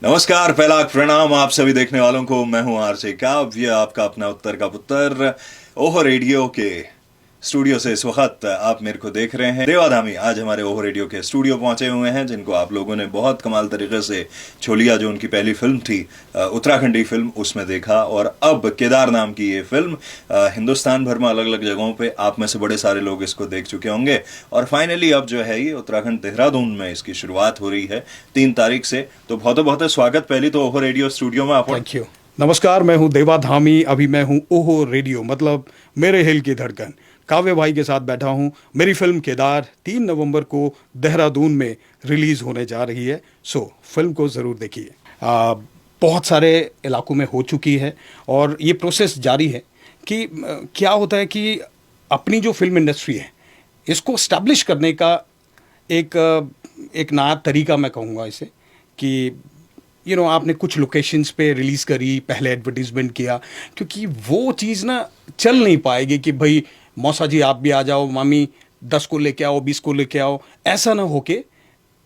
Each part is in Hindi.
नमस्कार, पहला प्रणाम आप सभी देखने वालों को। मैं हूं आरजे काव्य, आपका अपना उत्तर का पुत्र। ओहो रेडियो के स्टूडियो से इस वक्त आप मेरे को देख रहे हैं। देवाधामी आज हमारे ओहो रेडियो के स्टूडियो पहुंचे हुए हैं, जिनको आप लोगों ने बहुत कमाल तरीके से छोलिया, जो उनकी पहली फिल्म थी उत्तराखंडी फिल्म, उसमें देखा। और अब केदार नाम की ये फिल्म हिंदुस्तान भर में अलग अलग जगहों पे आप में से बड़े सारे लोग इसको देख चुके होंगे। और फाइनली अब जो है ये उत्तराखंड देहरादून में इसकी शुरुआत हो रही है 3 तारीख से। तो बहुत बहुत स्वागत पहली तो ओहो रेडियो स्टूडियो में आप। Thank you. नमस्कार, मैं हूं देवाधामी। अभी मैं हूं ओहो रेडियो, मतलब मेरे हिल की धड़कन। काव्य भाई के साथ बैठा हूं। मेरी फिल्म केदार 3 नवंबर को देहरादून में रिलीज होने जा रही है। फिल्म को ज़रूर देखिए। बहुत सारे इलाकों में हो चुकी है और ये प्रोसेस जारी है कि क्या होता है कि अपनी जो फिल्म इंडस्ट्री है इसको स्टैब्लिश करने का एक नया तरीका मैं कहूँगा इसे, कि आपने कुछ लोकेशंस पे रिलीज़ करी, पहले एडवर्टीजमेंट किया, क्योंकि वो चीज़ ना चल नहीं पाएगी कि भाई मौसा जी आप भी आ जाओ, मामी 10 को लेके आओ, 20 को लेके आओ। ऐसा ना होके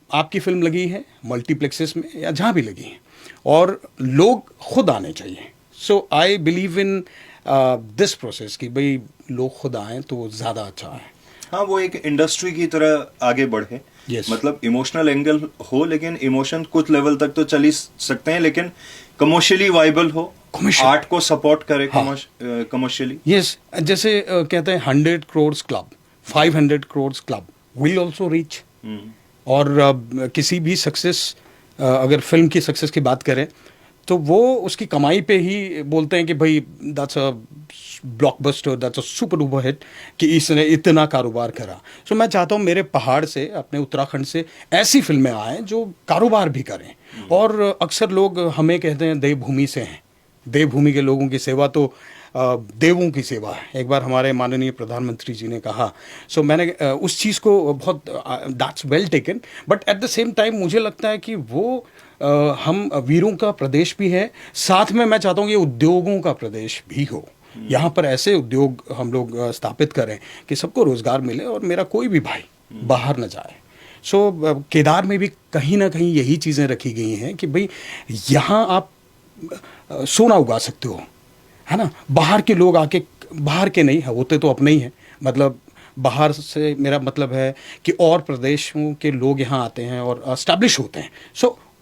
आपकी फिल्म लगी है मल्टीप्लेक्सेस में या जहाँ भी लगी है और लोग खुद आने चाहिए। So I believe in this process कि भाई लोग खुद आएँ तो ज़्यादा अच्छा है। हाँ, वो एक इंडस्ट्री की तरह आगे बढ़े। Yes. मतलब इमोशनल एंगल हो, लेकिन इमोशन कुछ लेवल तक तो चल ही सकते हैं, लेकिन कमर्शियली वाइबल हो, आर्ट को सपोर्ट करे कमर्शियली। यस, जैसे कहते हैं 100 crore club, 500 crore club will also reach. और किसी भी सक्सेस, अगर फिल्म की सक्सेस की बात करें तो वो उसकी कमाई पे ही बोलते हैं कि भाई that's a blockbuster, that's a super duper hit, कि इसने इतना कारोबार करा। सो मैं चाहता हूँ मेरे पहाड़ से, अपने उत्तराखंड से ऐसी फिल्में आएँ जो कारोबार भी करें। और अक्सर लोग हमें कहते हैं देवभूमि से हैं, देवभूमि के लोगों की सेवा तो देवों की सेवा है, एक बार हमारे माननीय प्रधानमंत्री जी ने कहा। सो मैंने उस चीज़ को बहुत that's well taken, but at the same time मुझे लगता है कि वो हम वीरों का प्रदेश भी है, साथ में मैं चाहता हूँ ये उद्योगों का प्रदेश भी हो। यहाँ पर ऐसे उद्योग हम लोग स्थापित करें कि सबको रोज़गार मिले और मेरा कोई भी भाई बाहर न जाए। केदार में भी कहीं ना कहीं यही चीज़ें रखी गई हैं कि भाई यहाँ आप सोना उगा सकते हो, है ना। बाहर के लोग आके, बाहर के नहीं होते तो अपने ही हैं, मतलब बाहर से मेरा मतलब है कि और प्रदेशों के लोग यहाँ आते हैं और एस्टैब्लिश होते हैं।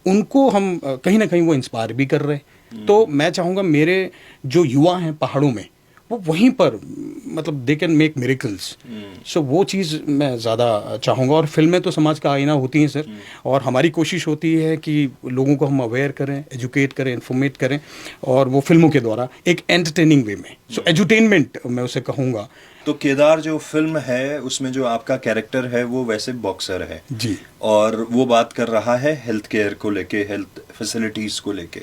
उनको हम कहीं ना कहीं वो इंस्पायर भी कर रहे हैं। तो मैं चाहूँगा मेरे जो युवा हैं पहाड़ों में, वो वहीं पर मतलब दे कैन मेक मिरेकल्स। वो चीज़ मैं ज़्यादा चाहूँगा। और फिल्में तो समाज का आईना होती हैं सर, और हमारी कोशिश होती है कि लोगों को हम अवेयर करें, एजुकेट करें, इन्फॉर्मेट करें, और वो फिल्मों के द्वारा एक एंटरटेनिंग वे में। एजुटेनमेंट मैं उसे कहूँगा। तो केदार जो फिल्म है उसमें जो आपका कैरेक्टर है वो वैसे बॉक्सर है जी, और वो बात कर रहा है हेल्थ केयर को लेके, हेल्थ फैसिलिटीज को लेके।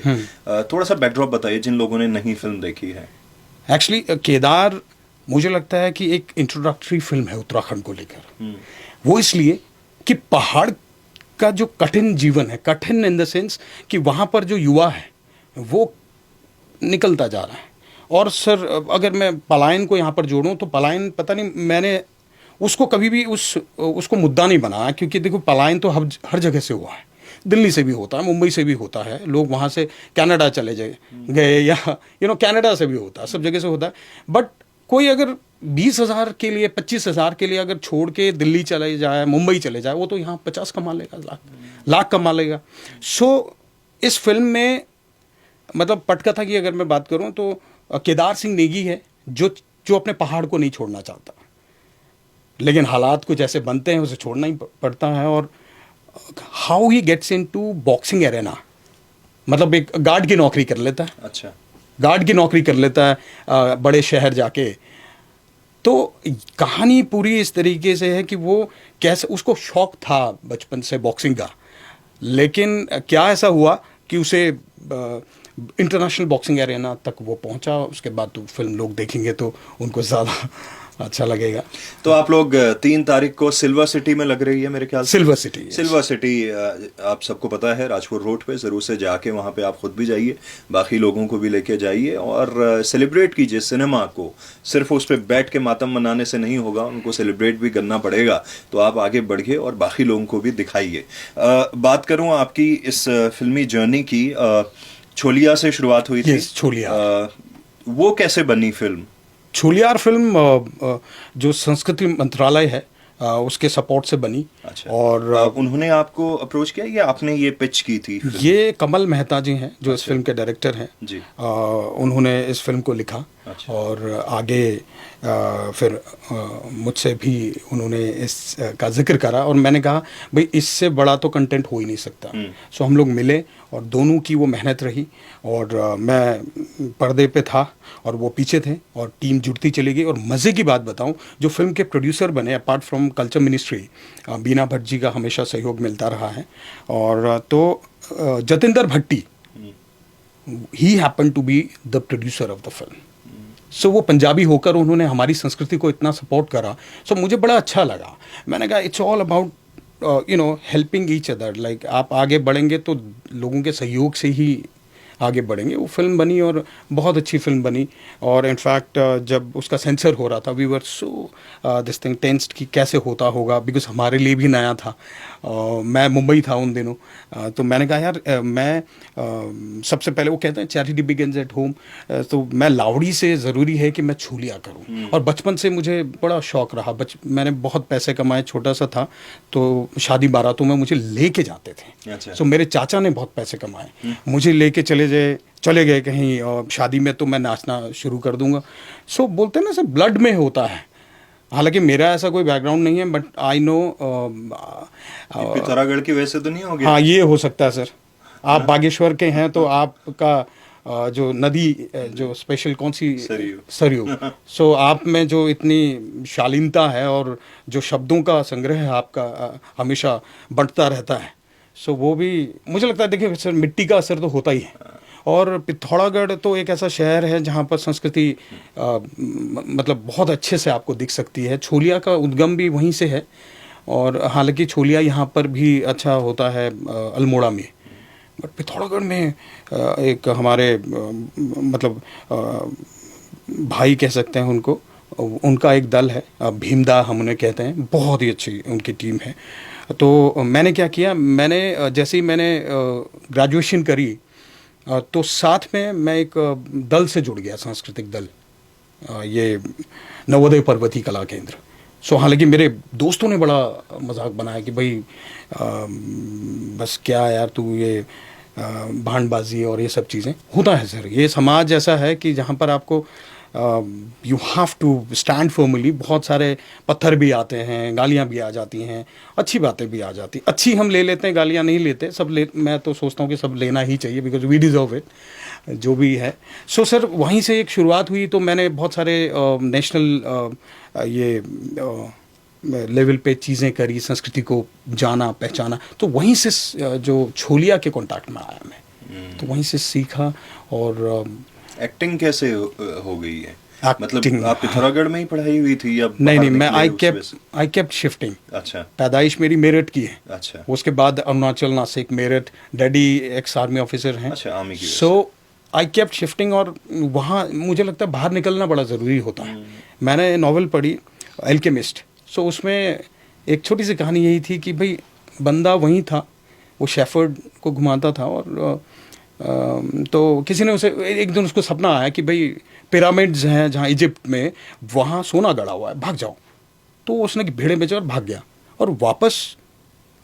थोड़ा सा बैकड्रॉप बताइए जिन लोगों ने नहीं फिल्म देखी है। एक्चुअली केदार मुझे लगता है कि एक इंट्रोडक्टरी फिल्म है उत्तराखंड को लेकर। वो इसलिए कि पहाड़ का जो कठिन जीवन है, कठिन इन द सेंस कि वहाँ पर जो युवा है वो निकलता जा रहा है। और सर अगर मैं पलायन को यहाँ पर जोड़ूं तो पलायन, पता नहीं, मैंने उसको कभी भी उसको मुद्दा नहीं बनाया, क्योंकि देखो पलायन तो हर जगह से हुआ है। दिल्ली से भी होता है, मुंबई से भी होता है, लोग वहाँ से कनाडा चले गए, या कनाडा से भी होता है, सब जगह से होता है। बट कोई अगर 20,000 के लिए, 25,000 के लिए अगर छोड़ के दिल्ली चले जाए, मुंबई चले जाए, वो तो यहाँ 50 कमा लेगा, लाख कमा लेगा। इस फिल्म में मतलब पटकथा की अगर मैं बात करूँ तो केदार सिंह नेगी है जो अपने पहाड़ को नहीं छोड़ना चाहता, लेकिन हालात कुछ ऐसे बनते हैं उसे छोड़ना ही पड़ता है। और how he gets into boxing arena, मतलब एक गार्ड की नौकरी कर लेता है। अच्छा, गार्ड की नौकरी कर लेता है बड़े शहर जाके। तो कहानी पूरी इस तरीके से है कि वो कैसे, उसको शौक था बचपन से बॉक्सिंग का, लेकिन क्या ऐसा हुआ कि उसे इंटरनेशनल बॉक्सिंग एरेना तक वो पहुंचा। उसके बाद तो फिल्म लोग देखेंगे तो उनको ज़्यादा अच्छा लगेगा। तो आप लोग 3 तारीख को सिल्वर सिटी में लग रही है मेरे ख्याल से। सिल्वर सिटी, सिल्वर सिटी आप सबको पता है, राजपुर रोड पे, ज़रूर से जाके वहाँ पे आप खुद भी जाइए, बाकी लोगों को भी लेके जाइए और सेलिब्रेट कीजिए सिनेमा को। सिर्फ उस पर बैठ के मातम मनाने से नहीं होगा, उनको सेलिब्रेट भी करना पड़ेगा। तो आप आगे बढ़िए और बाकी लोगों को भी दिखाइए। बात करूँ आपकी इस फिल्मी जर्नी की, छोलिया से शुरुआत हुई थी। Yes, छोलिया। वो कैसे बनी फिल्म? छोलियार फिल्म जो संस्कृति मंत्रालय है उसके सपोर्ट से बनी। अच्छा। और उन्होंने आपको अप्रोच किया या आपने ये पिच की थी फिल्म? ये कमल मेहता जी हैं जो इस फिल्म के डायरेक्टर हैं जी। उन्होंने इस फिल्म को लिखा। अच्छा। और आगे फिर मुझसे भी उन्होंने इस का जिक्र करा और मैंने कहा भाई इससे बड़ा तो कंटेंट हो ही नहीं सकता। सो हम लोग मिले और दोनों की वो मेहनत रही और मैं पर्दे पे था और वो पीछे थे और टीम जुड़ती चली गई। और मज़े की बात बताऊं, जो फिल्म के प्रोड्यूसर बने apart from culture ministry, Bina Bhatt ji का हमेशा सहयोग मिलता रहा है। और तो Jatinder Bhatti, he happen to be the producer of the film. So वो पंजाबी होकर उन्होंने हमारी संस्कृति को इतना सपोर्ट करा। सो मुझे बड़ा अच्छा लगा। मैंने कहा it's all about helping each other. Like आप आगे बढ़ेंगे तो लोगों के सहयोग से ही आगे बढ़ेंगे। वो फिल्म बनी और बहुत अच्छी फिल्म बनी। और इनफैक्ट जब उसका सेंसर हो रहा था, we were so this thing tensed कि कैसे होता होगा, बिकॉज हमारे लिए भी नया था। मैं मुंबई था उन दिनों। तो मैंने कहा यार मैं सबसे पहले, वो कहते हैं चैरिटी बिगिंस एट होम, तो मैं लावड़ी से ज़रूरी है कि मैं छोलिया करूं। और बचपन से मुझे बड़ा शौक़ रहा। मैंने बहुत पैसे कमाए, छोटा सा था तो शादी बारातों में मुझे लेके जाते थे। अच्छा। सो मेरे चाचा ने बहुत पैसे कमाए, मुझे लेके चले गए कहीं और शादी में, तो मैं नाचना शुरू कर दूंगा। सो बोलते हैं ना सब ब्लड में होता है। हालांकि मेरा ऐसा कोई बैकग्राउंड नहीं है, बट आई नो पिथौरागढ़ की वैसे तो नहीं होगी। हाँ, ये हो सकता है सर। आप बागेश्वर के हैं तो आपका जो नदी जो स्पेशल कौन सी, सरयू। सो आप में जो इतनी शालीनता है और जो शब्दों का संग्रह है आपका हमेशा बढ़ता रहता है। सो वो भी मुझे लगता है, देखिए सर, मिट्टी का असर तो होता ही है। और पिथौरागढ़ तो एक ऐसा शहर है जहाँ पर संस्कृति मतलब बहुत अच्छे से आपको दिख सकती है। छोलिया का उद्गम भी वहीं से है। और हालांकि छोलिया यहाँ पर भी अच्छा होता है अल्मोड़ा में, बट पिथौरागढ़ में एक हमारे मतलब भाई कह सकते हैं उनको, उनका एक दल है, भीमदा हम उन्हें कहते हैं, बहुत ही अच्छी उनकी टीम है। तो मैंने क्या किया, जैसे ही मैंने ग्रेजुएशन करी तो साथ में मैं एक दल से जुड़ गया, सांस्कृतिक दल, ये नवोदय पर्वती कला केंद्र। सो हालांकि मेरे दोस्तों ने बड़ा मजाक बनाया कि भाई बस क्या यार तू ये भांडबाजी और ये सब चीज़ें। होता है सर, ये समाज ऐसा है कि जहाँ पर आपको you have to stand firmly. बहुत सारे पत्थर भी आते हैं, गालियाँ भी आ जाती हैं, अच्छी बातें भी आ जाती। अच्छी हम ले लेते हैं, गालियाँ नहीं लेते। मैं तो सोचता हूँ कि सब लेना ही चाहिए, बिकॉज वी डिज़र्व इट, जो भी है। सो सर वहीं से एक शुरुआत हुई। तो मैंने बहुत सारे नेशनल ये लेवल पे चीज़ें करी, संस्कृति को जाना पहचाना। तो वहीं से जो छोलिया के कांटेक्ट में आया मैं, तो वहीं से सीखा। और एक्टिंग कैसे हो गई है? मतलब आप पिथौरागढ़ में ही पढ़ाई हुई थी या नहीं, मैं आई केप्ट शिफ्टिंग। अच्छा। पैदाइश मेरी मेरठ की है। अच्छा। उसके बाद Arunachal, Nashik, Meerut. Daddy ex army officer हैं। अच्छा, आर्मी की। सो आई केप्ट शिफ्टिंग। और वहाँ मुझे लगता है बाहर निकलना बड़ा ज़रूरी होता है। मैंने नॉवेल पढ़ी एल्केमिस्ट। सो उसमें एक छोटी सी कहानी यही थी कि भाई बंदा वहीं था, वो शेफर्ड को घुमाता था। और तो किसी ने उसे एक दिन उसको सपना आया कि भाई पिरामिड्स हैं जहाँ इजिप्ट में, वहाँ सोना गड़ा हुआ है, भाग जाओ। तो उसने भेड़े बेचे और भाग गया। और वापस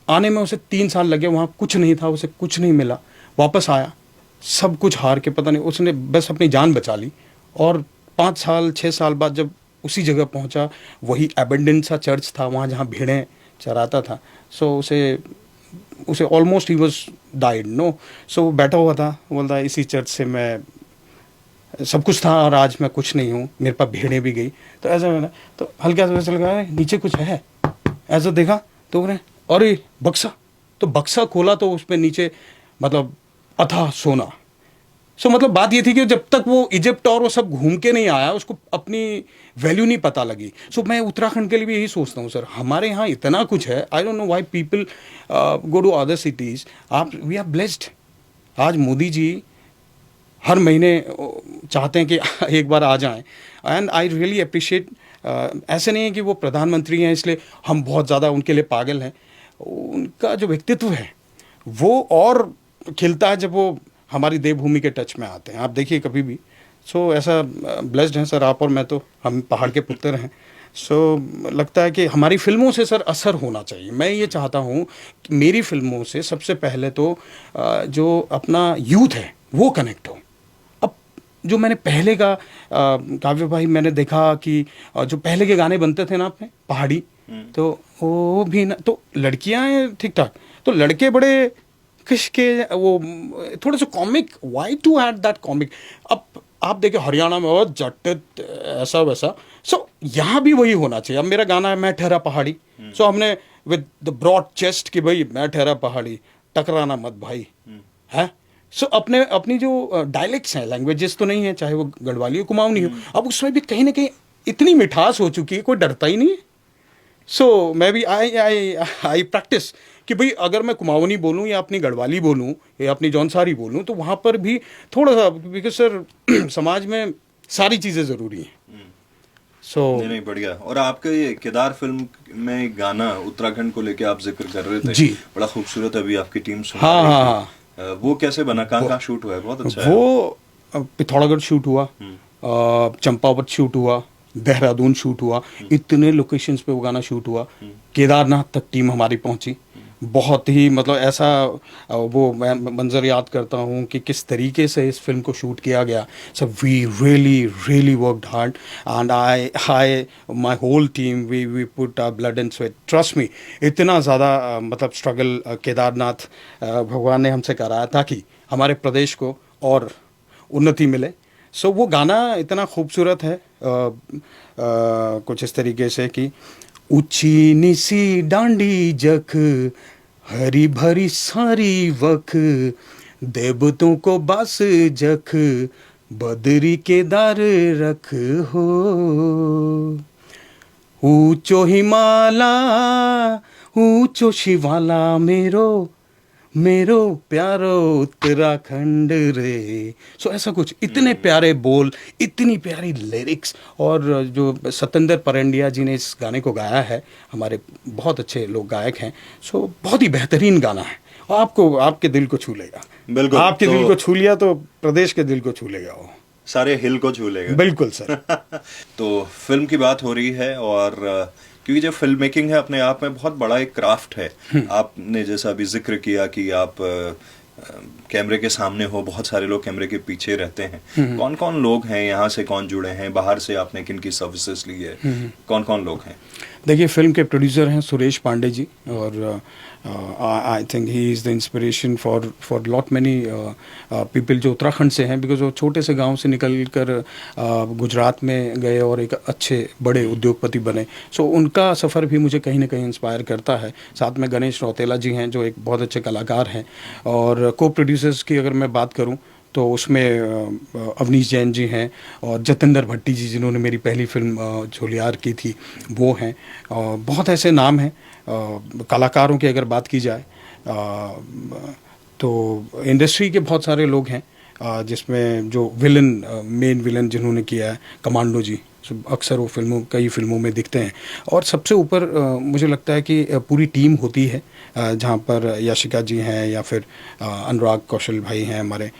आने में उसे 3 साल लगे, वहाँ कुछ नहीं था, उसे कुछ नहीं मिला। वापस आया, सब कुछ हार के, पता नहीं, उसने बस अपनी जान बचा ली। और 5 साल 6 साल बाद जब उसी जगह पहुँचा, वही एबेंडेंट सा चर्च था वहाँ जहाँ भेड़ें चराता था। सो उसे almost he was died no. So बैठा हुआ था, बोलता इसी चर्च से मैं सब कुछ था और आज मैं कुछ नहीं हूँ, मेरे पास भेड़ें भी गई। तो ऐसा मैंने तो हल्का सा वैसे लगा नीचे कुछ है, ऐसा देखा तो उन्हें अरे बक्सा। तो बक्सा खोला तो उसमें नीचे मतलब अथाह सोना। सो मतलब बात ये थी कि जब तक वो इजिप्ट और वो सब घूम के नहीं आया उसको अपनी वैल्यू नहीं पता लगी. सो मैं उत्तराखंड के लिए भी यही सोचता हूँ सर, हमारे यहाँ इतना कुछ है. I don't know why people go to other cities. आप वी आर ब्लेस्ड. आज मोदी जी हर महीने चाहते हैं कि एक बार आ जाएं, एंड आई रियली अप्रिशिएट. ऐसे नहीं है कि वो प्रधानमंत्री हैं इसलिए हम बहुत ज़्यादा उनके लिए पागल हैं. उनका जो व्यक्तित्व है वो और खिलता है जब वो हमारी देवभूमि के टच में आते हैं. आप देखिए कभी भी. सो ऐसा ब्लेस्ड हैं सर आप और मैं, तो हम पहाड़ के पुत्र हैं. सो लगता है कि हमारी फिल्मों से सर असर होना चाहिए. मैं ये चाहता हूँ कि मेरी फिल्मों से सबसे पहले तो जो अपना यूथ है वो कनेक्ट हो. अब जो मैंने पहले का काव्य भाई मैंने देखा कि जो पहले के गाने बनते थे ना अपने पहाड़ी, तो वो भी ना, तो लड़कियां हैं ठीक ठाक, तो लड़के बड़े किसके वो थोड़े से comic. Why to had that comic. अब आप देखिए हरियाणा में और जट ऐसा वैसा. सो यहाँ भी वही होना चाहिए. अब मेरा गाना है मैं ठहरा पहाड़ी. सो हमने विद द ब्रॉड चेस्ट कि भाई मैं ठहरा पहाड़ी, टकराना मत भाई है. सो अपनी जो डायलेक्ट्स हैं, लैंग्वेजेस तो नहीं है, चाहे वो गढ़वाली हो कुमाऊनी हो, अब उसमें भी कहीं ना कहीं इतनी मिठास हो चुकी है कोई डरता ही नहीं है. सो मैं भी आई प्रैक्टिस कि भाई अगर मैं कुमाऊनी बोलूँ या अपनी गढ़वाली बोलूँ या अपनी जौनसारी बोलूँ तो वहाँ पर भी थोड़ा सा, बिकॉज सर समाज में सारी चीज़ें ज़रूरी हैं. सो नहीं बढ़िया. और आपका ये केदार फिल्म में गाना उत्तराखंड को लेके आप जिक्र कर रहे थे जी, बड़ा खूबसूरत. अभी आपकी टीम सुना हाँ रही हाँ थी. हाँ. वो कैसे बना, कहाँ शूट हुआ है? बहुत अच्छा है. वो पिथौरागढ़ शूट हुआ, चंपावत शूट हुआ, देहरादून शूट हुआ. इतने लोकेशंस पे वो गाना शूट हुआ. केदारनाथ तक टीम हमारी पहुंची. बहुत ही मतलब ऐसा वो मैं मंजर याद करता हूँ कि किस तरीके से इस फिल्म को शूट किया गया. So we really worked hard and I my whole team we put our blood and sweat. Trust me, इतना ज़्यादा मतलब स्ट्रगल केदारनाथ भगवान ने हमसे कराया ताकि हमारे प्रदेश को और उन्नति मिले. सो वो गाना इतना खूबसूरत है कुछ इस तरीके से कि ऊंची निसी डांडी जख हरी भरी सारी वख देवतों को बस जख बदरी केदार रख हो. ऊंचो हिमाला ऊंचो शिवाला मेरो प्यारो उत्तराखंड रे. सो ऐसा कुछ, इतने प्यारे बोल, इतनी प्यारी लिरिक्स. और जो सतेंद्र परंडिया जी ने इस गाने को गाया है, हमारे बहुत अच्छे लोग गायक हैं. सो बहुत ही बेहतरीन गाना है. आपको आपके दिल को छू लेगा. बिल्कुल. आपके दिल को छू लिया तो प्रदेश के दिल को छू लेगा. वो सारे हिल को छू लेगा. बिल्कुल सर. तो फिल्म की बात हो रही है और क्योंकि जब फिल्म मेकिंग है अपने आप में बहुत बड़ा एक क्राफ्ट है. आपने जैसा अभी जिक्र किया कि आप कैमरे के सामने हो, बहुत सारे लोग कैमरे के पीछे रहते हैं. कौन कौन लोग हैं यहाँ से, कौन जुड़े हैं, बाहर से आपने किन की सर्विसेज ली है, कौन कौन लोग हैं? देखिए फिल्म के प्रोड्यूसर हैं सुरेश पांडे जी, और I think he is the inspiration for lot many people जो उत्तराखंड से हैं, बिकॉज वो छोटे से गांव से निकल कर गुजरात में गए और एक अच्छे बड़े उद्योगपति बने. सो उनका सफ़र भी मुझे कहीं ना कहीं इंस्पायर करता है. साथ में गणेश रौतेला जी हैं जो एक बहुत अच्छे कलाकार हैं. और को प्रोड्यूसर्स की अगर मैं बात करूं तो उसमें अवनीश जैन जी हैं और जतेंद्र भट्टी जी जिन्होंने मेरी पहली फिल्म झोलियार की थी वो हैं. और बहुत ऐसे नाम हैं. कलाकारों की अगर बात की जाए तो इंडस्ट्री के बहुत सारे लोग हैं, जिसमें जो मेन विलन जिन्होंने किया है कमांडो जी, अक्सर वो कई फिल्मों में दिखते हैं. और सबसे ऊपर मुझे लगता है कि पूरी टीम होती है, जहाँ पर याशिका जी हैं या फिर अनुराग कौशल भाई हैं हमारे.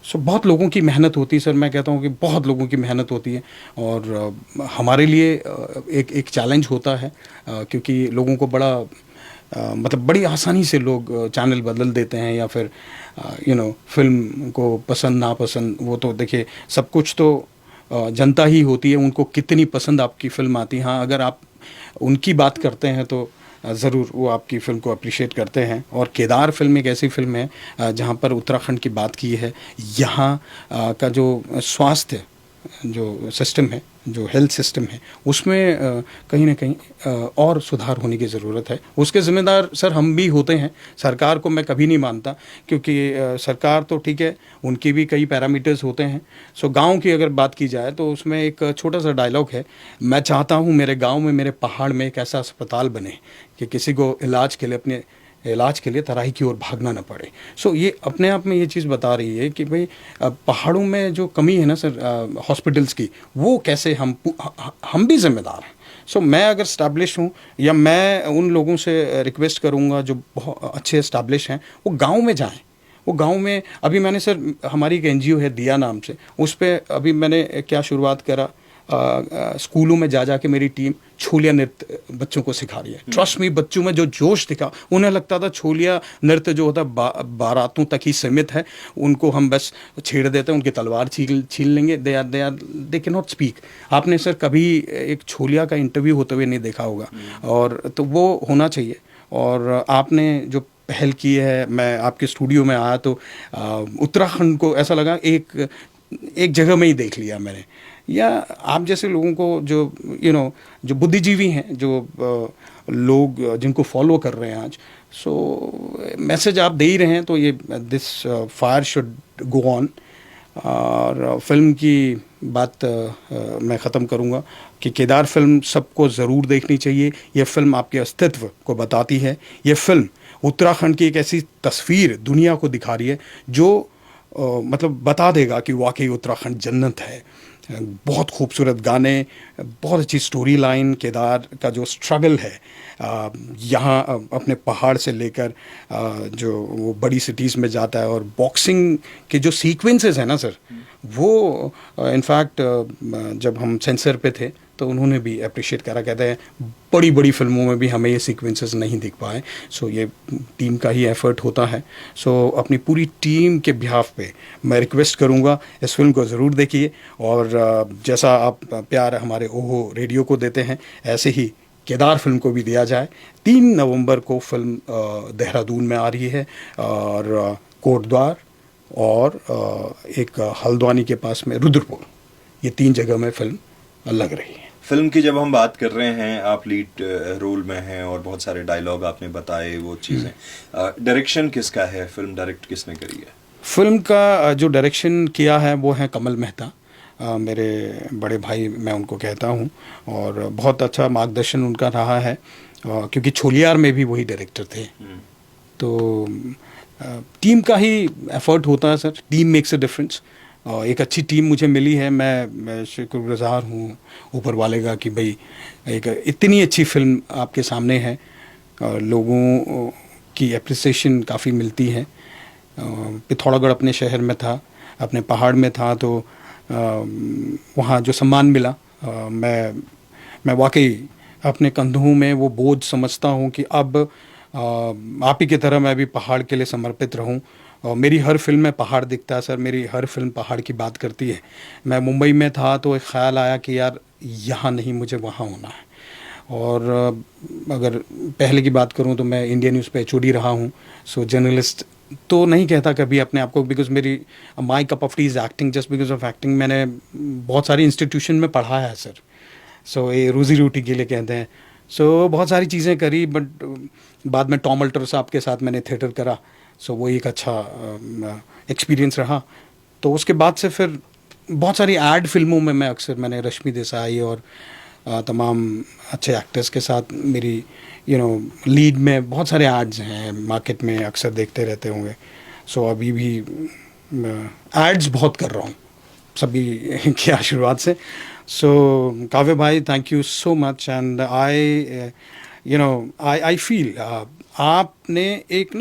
सो बहुत लोगों की मेहनत होती है सर. मैं कहता हूँ कि बहुत लोगों की मेहनत होती है और हमारे लिए एक चैलेंज होता है, क्योंकि लोगों को बड़ा मतलब बड़ी आसानी से लोग चैनल बदल देते हैं या फिर फिल्म को पसंद नापसंद, वो तो देखिए सब कुछ तो जनता ही होती है, उनको कितनी पसंद आपकी फिल्म आती है. हाँ, अगर आप उनकी बात करते हैं तो ज़रूर वो आपकी फ़िल्म को अप्रिशिएट करते हैं. और केदार फिल्म एक ऐसी फिल्म है जहाँ पर उत्तराखंड की बात की है. यहाँ का जो स्वास्थ्य जो सिस्टम है जो हेल्थ सिस्टम है उसमें कहीं ना कहीं और सुधार होने की ज़रूरत है। उसके ज़िम्मेदार सर हम भी होते हैं, सरकार को मैं कभी नहीं मानता, क्योंकि सरकार तो ठीक है, उनके भी कई पैरामीटर्स होते हैं। सो गांव की अगर बात की जाए तो उसमें एक छोटा सा डायलॉग है, मैं चाहता हूं मेरे गांव में, मेरे पहाड़ में एक ऐसा अस्पताल बने कि किसी को अपने इलाज के लिए तराई की ओर भागना न पड़े। सो ये अपने आप में ये चीज़ बता रही है कि भाई पहाड़ों में जो कमी है ना सर हॉस्पिटल्स की, वो कैसे हम भी जिम्मेदार हैं। सो मैं अगर स्टैब्लिश हूँ, या मैं उन लोगों से रिक्वेस्ट करूँगा जो बहुत अच्छे इस्टेब्लिश हैं, वो गांव में जाएं। वो गांव में अभी मैंने सर, हमारी एक एनजीओ है दिया नाम से, उस पर अभी मैंने क्या शुरुआत करा, स्कूलों में जा के मेरी टीम छोलिया नृत्य बच्चों को सिखा रही है। ट्रस्ट मी, बच्चों में जो जोश दिखा, उन्हें लगता था छोलिया नृत्य जो होता है बारातों तक ही सीमित है, उनको हम बस छेड़ देते हैं, उनकी तलवार छील लेंगे, दे कैन नॉट स्पीक। आपने सर कभी एक छोलिया का इंटरव्यू होते हुए नहीं देखा होगा, और तो वो होना चाहिए। और आपने जो पहल की है, मैं आपके स्टूडियो में आया तो उत्तराखंड को ऐसा लगा एक जगह में ही देख लिया मैंने, या आप जैसे लोगों को जो जो बुद्धिजीवी हैं, जो लोग जिनको फॉलो कर रहे हैं आज, सो मैसेज आप दे ही रहे हैं, तो ये this fire should go on. और फिल्म की बात मैं ख़त्म करूँगा कि केदार फिल्म सबको ज़रूर देखनी चाहिए। ये फिल्म आपके अस्तित्व को बताती है। ये फिल्म उत्तराखंड की एक ऐसी तस्वीर दुनिया को दिखा रही है जो मतलब बता देगा कि वाकई उत्तराखंड जन्नत है। बहुत खूबसूरत गाने, बहुत अच्छी स्टोरी लाइन, केदार का जो स्ट्रगल है यहाँ अपने पहाड़ से लेकर जो वो बड़ी सिटीज़ में जाता है, और बॉक्सिंग के जो सीक्वेंसेस हैं ना सर, वो इनफैक्ट जब हम सेंसर पे थे तो उन्होंने भी अप्रिशिएट करा, कहते हैं बड़ी बड़ी फिल्मों में भी हमें ये सीक्वेंसेस नहीं दिख पाए। सो ये टीम का ही एफर्ट होता है। सो अपनी पूरी टीम के बिहाफ पे मैं रिक्वेस्ट करूँगा, इस फिल्म को ज़रूर देखिए, और जैसा आप प्यार हमारे ओहो रेडियो को देते हैं, ऐसे ही केदार फिल्म को भी दिया जाए। 3 नवंबर को फिल्म देहरादून में आ रही है, और कोटद्वार और एक हल्द्वानी के पास में रुद्रपुर, ये 3 जगह में फिल्म लग रही है। फिल्म की जब हम बात कर रहे हैं, आप लीड रोल में हैं और बहुत सारे डायलॉग आपने बताए, वो चीज़ें, डायरेक्शन किसका है? फिल्म डायरेक्ट किसने करी है? फिल्म का जो डायरेक्शन किया है वो है कमल मेहता, मेरे बड़े भाई मैं उनको कहता हूँ, और बहुत अच्छा मार्गदर्शन उनका रहा है, क्योंकि छोलियार में भी वही डायरेक्टर थे। तो टीम का ही एफर्ट होता है sir, team makes a difference. एक अच्छी टीम मुझे मिली है, मैं शुक्रगुजार हूँ ऊपर वाले का कि भाई एक इतनी अच्छी फिल्म आपके सामने है, लोगों की अप्रिसिएशन काफ़ी मिलती है। पिथौरागढ़ अपने शहर में था, अपने पहाड़ में था, तो वहाँ जो सम्मान मिला, मैं वाकई अपने कंधों में वो बोझ समझता हूँ कि अब आप ही की तरह मैं भी पहाड़ के लिए समर्पित रहूं। और मेरी हर फिल्म में पहाड़ दिखता है सर, मेरी हर फिल्म पहाड़ की बात करती है। मैं मुंबई में था तो एक ख़्याल आया कि यार यहाँ नहीं, मुझे वहाँ होना है। और अगर पहले की बात करूँ तो मैं इंडिया न्यूज़ पे HOD रहा हूँ। सो जर्नलिस्ट तो नहीं कहता कभी अपने आप को, बिकॉज मेरी my cup of T is acting, just because of acting. मैंने बहुत सारी इंस्टीट्यूशन में पढ़ा है सर, सो ये रोज़ी रोटी के लिए कहते हैं। सो बहुत सारी चीज़ें करी, बट बाद में टॉम अल्टर साहब के साथ मैंने थिएटर करा, सो वो एक अच्छा एक्सपीरियंस रहा। तो उसके बाद से फिर बहुत सारी एड फिल्मों में मैं अक्सर, मैंने रश्मि देसाई और तमाम अच्छे एक्टर्स के साथ मेरी लीड में बहुत सारे एड्स हैं, मार्केट में अक्सर देखते रहते होंगे। सो अभी भी एड्स बहुत कर रहा हूँ सभी के आशीर्वाद से। सो काव्य भाई, thank you so much, and I feel आपने एक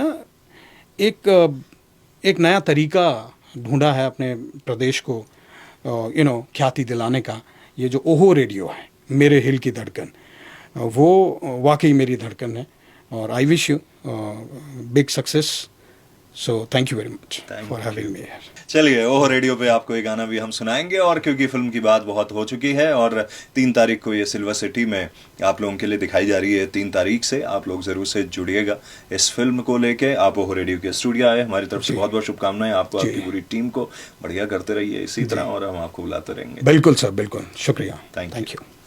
नया तरीका ढूंढा है अपने प्रदेश को ख्याति दिलाने का। ये जो ओहो रेडियो है, मेरे हिल की धड़कन, वो वाकई मेरी धड़कन है, और I wish you big success. So thank you very much Thank for you. having me here. चलिए ओहो रेडियो पे आपको ये गाना भी हम सुनाएंगे, और क्योंकि फिल्म की बात बहुत हो चुकी है और 3 तारीख को ये सिल्वर सिटी में आप लोगों के लिए दिखाई जा रही है। 3 तारीख से आप लोग जरूर से जुड़िएगा इस फिल्म को लेके। आप ओहो रेडियो के स्टूडियो आए, हमारी तरफ से जी। बहुत बहुत शुभकामनाएं आपको, जी। आपकी पूरी टीम को। बढ़िया करते रहिए इसी तरह, और हम आपको बुलाते रहेंगे। बिल्कुल सर, बिल्कुल, शुक्रिया, Thank you. Thank you.